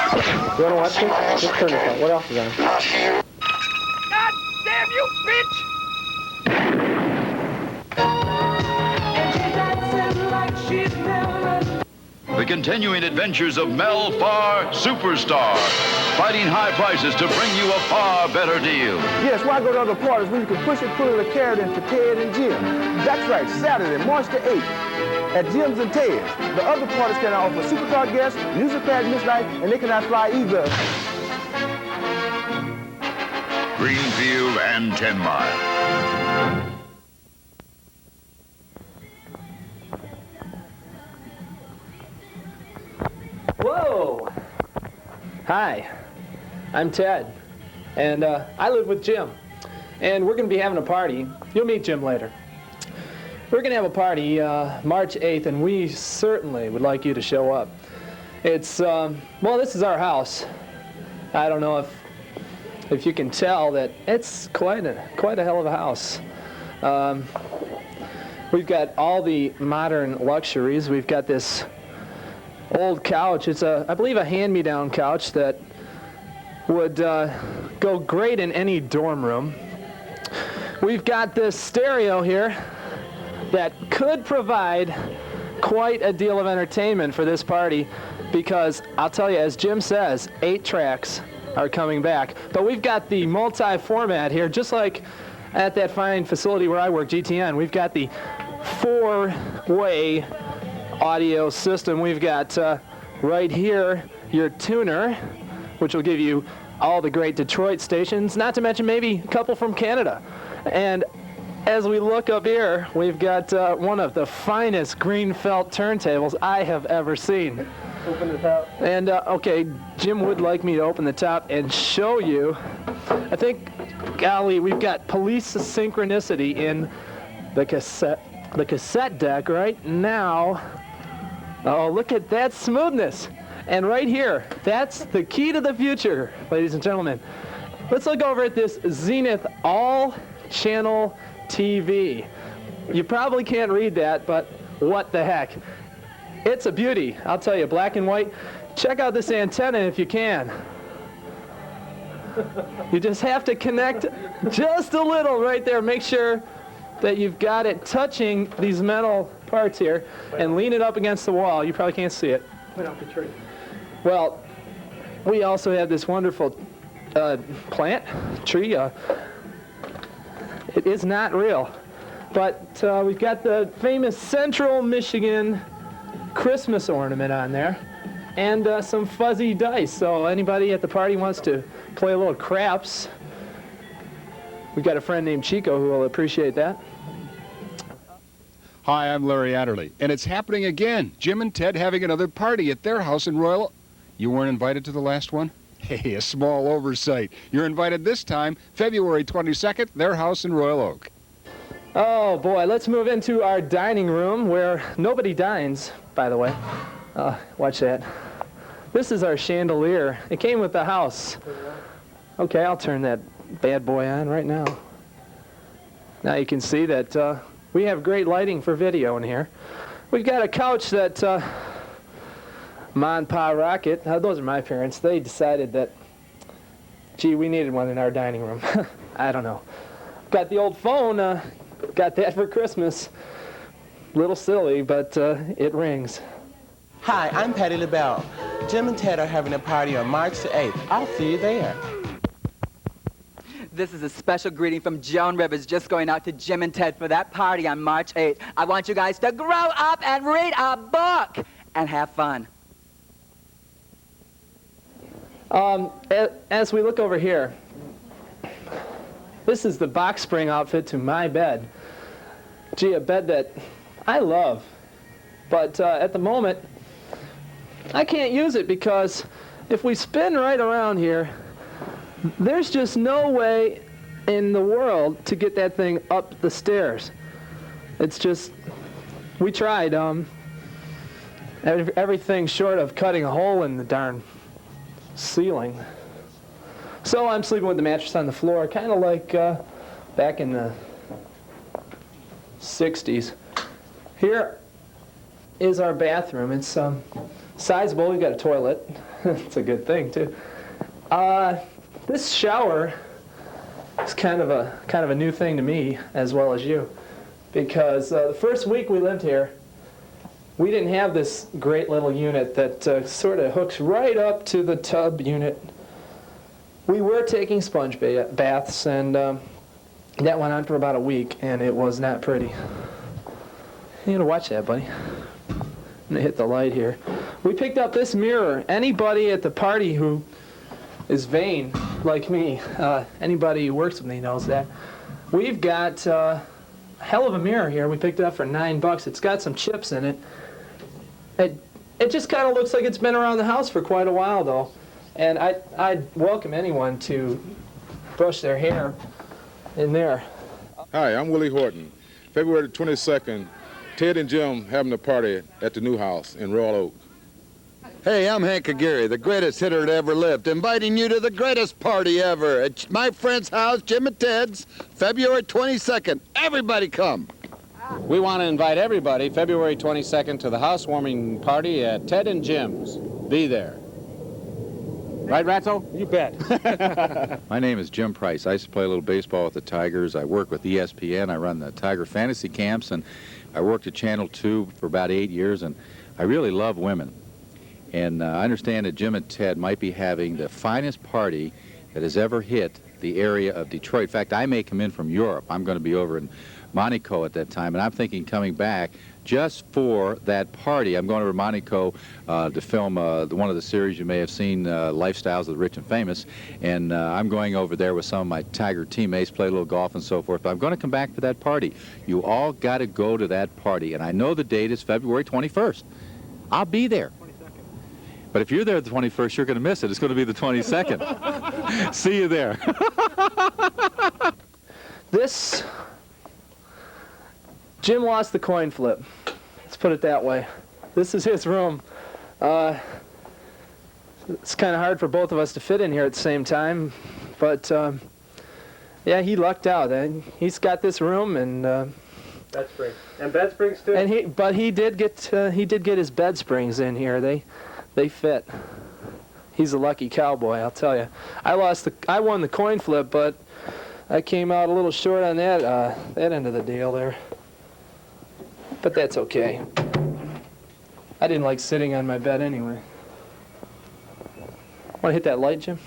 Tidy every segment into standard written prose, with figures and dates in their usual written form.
You want to watch this? Just turn this on. What else is on? God damn you, bitch! The continuing adventures of Mel Farr Superstar, fighting high prices to bring you a far better deal. Yes, why go to other parties when you can push it, pull it, a carrot into Ted and Jim? That's right, Saturday, March the 8th, at Jim&Ted'S. The other parties can offer supercar guests, music pass midnight, and they cannot fly either. Greenfield and 10 Mile. Whoa! Hi, I'm Ted, and I live with Jim, and we're going to be having a party. You'll meet Jim later. We're going to have a party March 8th, and we certainly would like you to show up. It's, well, this is our house. I don't know if you can tell that it's quite a hell of a house. We've got all the modern luxuries. We've got this old couch. It's I believe a hand-me-down couch that would go great in any dorm room. We've got this stereo here that could provide quite a deal of entertainment for this party, because I'll tell you, as Jim says, 8 tracks are coming back. But we've got the multi-format here, just like at that fine facility where I work, GTN. We've got the 4-way audio system. We've got right here your tuner, which will give you all the great Detroit stations, not to mention maybe a couple from Canada. And as we look up here, we've got one of the finest green felt turntables I have ever seen. Open the top. And okay, Jim would like me to open the top and show you. I think, golly, we've got police synchronicity in the cassette deck right now. Oh, look at that smoothness. And right here, that's the key to the future, ladies and gentlemen. Let's look over at this Zenith all-channel TV. You probably can't read that, but what the heck. It's a beauty, I'll tell you, black and white. Check out this antenna if you can. You just have to connect just a little right there. Make sure that you've got it touching these metal parts here, and lean it up against the wall. You probably can't see it. Point out the tree. Well, we also have this wonderful tree. It is not real, but we've got the famous Central Michigan Christmas ornament on there, and some fuzzy dice. So anybody at the party wants to play a little craps, we've got a friend named Chico who will appreciate that. Hi, I'm Larry Adderley, and it's happening again. Jim and Ted having another party at their house in Royal. You weren't invited to the last one? Hey, a small oversight. You're invited this time, February 22nd, their house in Royal Oak. Oh boy, let's move into our dining room where nobody dines, by the way. Watch that. This is our chandelier. It came with the house. Okay, I'll turn that bad boy on right now. Now you can see that we have great lighting for video in here. We've got a couch that Ma and Pa Rocket, those are my parents, they decided that, gee, we needed one in our dining room. I don't know. Got the old phone, got that for Christmas. Little silly, but it rings. Hi, I'm Patty LaBelle. Jim and Ted are having a party on March the 8th. I'll see you there. This is a special greeting from Joan Rivers, just going out to Jim and Ted for that party on March 8th. I want you guys to grow up and read a book and have fun. As we look over here, this is the box spring outfit to my bed. Gee, a bed that I love, but at the moment, I can't use it because if we spin right around here, there's just no way in the world to get that thing up the stairs. It's just, we tried everything short of cutting a hole in the darn ceiling. So I'm sleeping with the mattress on the floor, kind of like back in the 60s. Here is our bathroom. It's sizable. We've got a toilet. It's a good thing too. This shower is kind of a new thing to me as well as you, because the first week we lived here, we didn't have this great little unit that sort of hooks right up to the tub unit. We were taking sponge baths, and that went on for about a week, and it was not pretty. You gotta watch that, buddy. I'm gonna hit the light here. We picked up this mirror. Anybody at the party who is vain, like me, anybody who works with me knows that. We've got a hell of a mirror here. We picked it up for $9. It's got some chips in it. It just kind of looks like it's been around the house for quite a while, though. And I'd welcome anyone to brush their hair in there. Hi, I'm Willie Horton. February 22nd, Ted and Jim having a party at the new house in Royal Oak. Hey, I'm Hank Aguirre, the greatest hitter that ever lived, inviting you to the greatest party ever at my friend's house, Jim&Ted's, February 22nd. Everybody come. We want to invite everybody February 22nd to the housewarming party at Ted and Jim's. Be there. Right, Ratso? You bet. My name is Jim Price. I used to play a little baseball with the Tigers. I work with ESPN. I run the Tiger Fantasy Camps, and I worked at Channel 2 for about 8 years, and I really love women. And I understand that Jim and Ted might be having the finest party that has ever hit the area of Detroit. In fact, I may come in from Europe. I'm going to be over in Monaco at that time, and I'm thinking coming back just for that party. I'm going to Monaco to film one of the series you may have seen, Lifestyles of the Rich and Famous, and I'm going over there with some of my Tiger teammates, play a little golf and so forth, but I'm going to come back for that party. You all got to go to that party, and I know the date is February 21st. I'll be there. But if you're there the 21st, you're going to miss it. It's going to be the 22nd. See you there. Jim lost the coin flip. Let's put it that way. This is his room. It's kind of hard for both of us to fit in here at the same time, but yeah, he lucked out. He's got this room, and bed springs and bed springs too. And he did get his bed springs in here. They fit. He's a lucky cowboy, I'll tell you. I won the coin flip, but I came out a little short on that end of the deal there. But that's okay. I didn't like sitting on my bed anyway. Want to hit that light, Jim?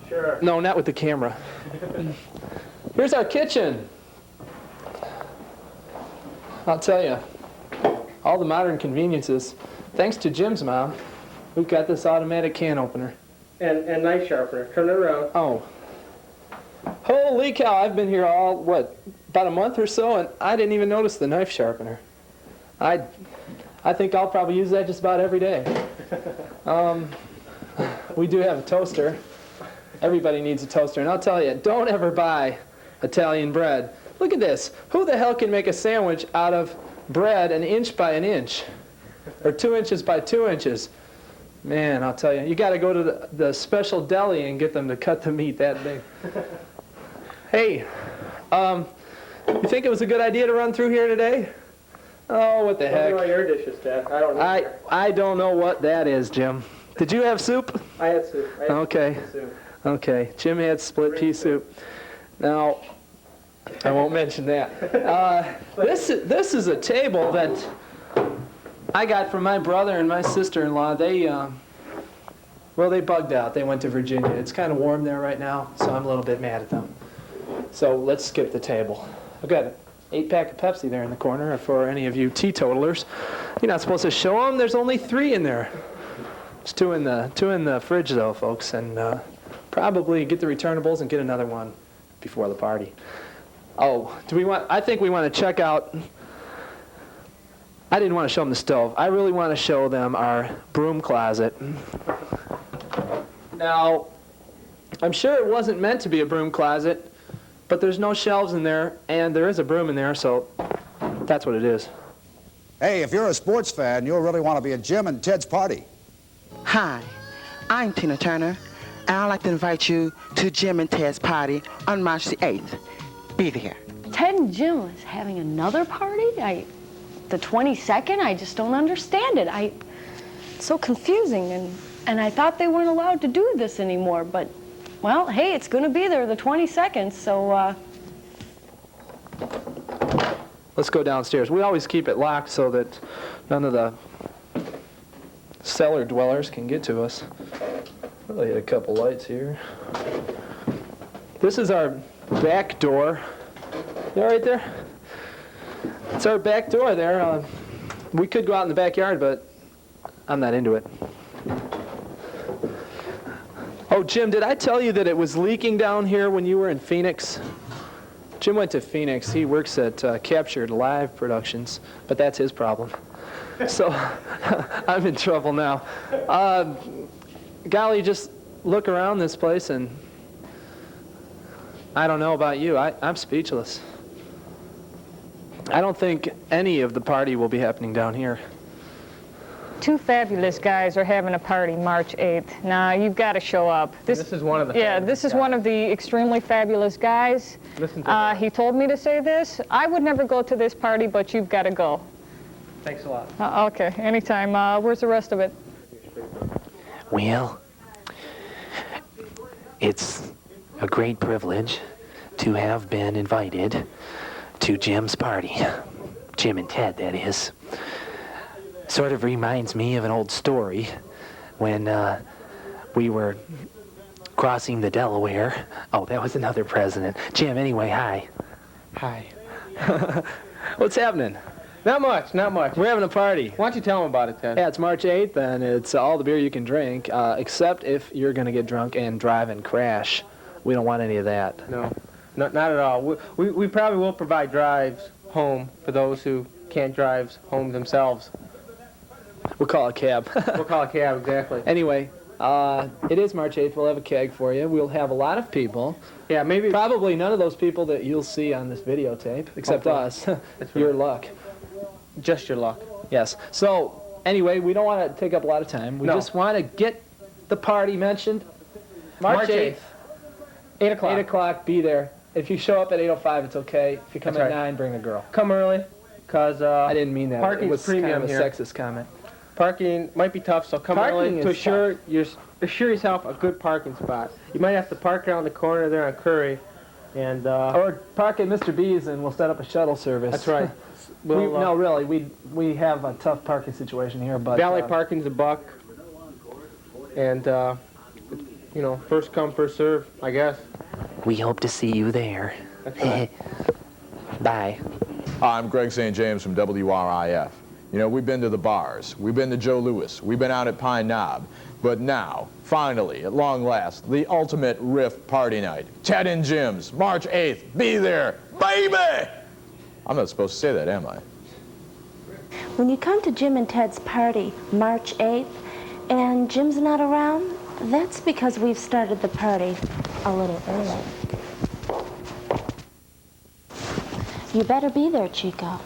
Sure. No, not with the camera. Here's our kitchen. I'll tell you, all the modern conveniences. Thanks to Jim's mom, we've got this automatic can opener. And knife sharpener. Turn it around. Oh. Holy cow, I've been here about a month or so, and I didn't even notice the knife sharpener. I think I'll probably use that just about every day. We do have a toaster. Everybody needs a toaster, and I'll tell you, don't ever buy Italian bread. Look at this. Who the hell can make a sandwich out of bread 1 inch by 1 inch? Or 2 inches by 2 inches? Man, I'll tell you got to go to the special deli and get them to cut the meat that big. Hey, you think it was a good idea to run through here today? Oh, what the heck? Your dishes, Dad. I don't know. I don't know what that is, Jim. Did you have soup? I had soup. Okay. Okay. Jim had split pea soup. Now, I won't mention that. This is a table that I got from my brother and my sister-in-law. They bugged out. They went to Virginia. It's kind of warm there right now, so I'm a little bit mad at them. So let's skip the table. I've got an 8-pack of Pepsi there in the corner for any of you teetotalers. You're not supposed to show them. There's only 3 in there. There's 2 in the fridge, though, folks, and probably get the returnables and get another one before the party. Oh, I think we want to check out. I didn't want to show them the stove. I really want to show them our broom closet. Now, I'm sure it wasn't meant to be a broom closet, but there's no shelves in there, and there is a broom in there, so that's what it is. Hey, if you're a sports fan, you'll really want to be at Jim and Ted's party. Hi, I'm Tina Turner, and I'd like to invite you to Jim and Ted's party on March the 8th. Be there. Ted and Jim is having another party? the 22nd? I just don't understand it. It's so confusing, and I thought they weren't allowed to do this anymore, but, well, hey, it's going to be there the 22nd, so, Let's go downstairs. We always keep it locked so that none of the cellar dwellers can get to us. Well, I hit a couple lights here. This is our back door. Yeah, right there? It's our back door there. We could go out in the backyard, but I'm not into it. Oh, Jim, did I tell you that it was leaking down here when you were in Phoenix? Jim went to Phoenix. He works at Captured Live Productions, but that's his problem. So I'm in trouble now. Golly, just look around this place, and I don't know about you. I'm speechless. I don't think any of the party will be happening down here. Two fabulous guys are having a party March 8th. Now, you've got to show up. This is one of the Yeah, this is one of the extremely fabulous guys. Listen to he told me to say this. I would never go to this party, but you've got to go. Thanks a lot. Okay, anytime. Where's the rest of it? Well, it's a great privilege to have been invited to Jim's party. Jim and Ted, that is. Sort of reminds me of an old story when we were crossing the Delaware. Oh, that was another president. Jim, anyway, hi. Hi. What's happening? Not much, not much. We're having a party. Why don't you tell them about it, Ted? Yeah, it's March 8th, and it's all the beer you can drink, except if you're going to get drunk and drive and crash. We don't want any of that. No, not at all. We probably will provide drives home for those who can't drive home themselves. We'll call a cab. We'll call a cab, exactly. Anyway, it is March 8th. We'll have a keg for you. We'll have a lot of people. Yeah, maybe. Probably none of those people that you'll see on this videotape, except us. That's right. Your luck. Just your luck. Yes. So, anyway, we don't want to take up a lot of time. We just want to get the party mentioned. March 8th. 8 o'clock. 8 o'clock, be there. If you show up at 8:05, it's okay. If you come That's at right. 9, bring a girl. Come early, because I didn't mean that. Parking It was premium kind of a here. sexist comment. Parking might be tough, so come Parking early to is assure yourself a good parking spot. You might have to park around the corner there on Curry, and Or park at Mr. B's and we'll set up a shuttle service. that's right. No, really, we have a tough parking situation here, but Valet parking's $1, and you know, first come, first serve, I guess. We hope to see you there. That's right. Bye. I'm Greg St. James from WRIF. You know, we've been to the bars, we've been to Joe Louis, we've been out at Pine Knob, but now, finally, at long last, the ultimate Riff party night. Ted and Jim's, March 8th, be there, baby! I'm not supposed to say that, am I? When you come to Jim and Ted's party, March 8th, and Jim's not around, that's because we've started the party a little early. You better be there, Chico.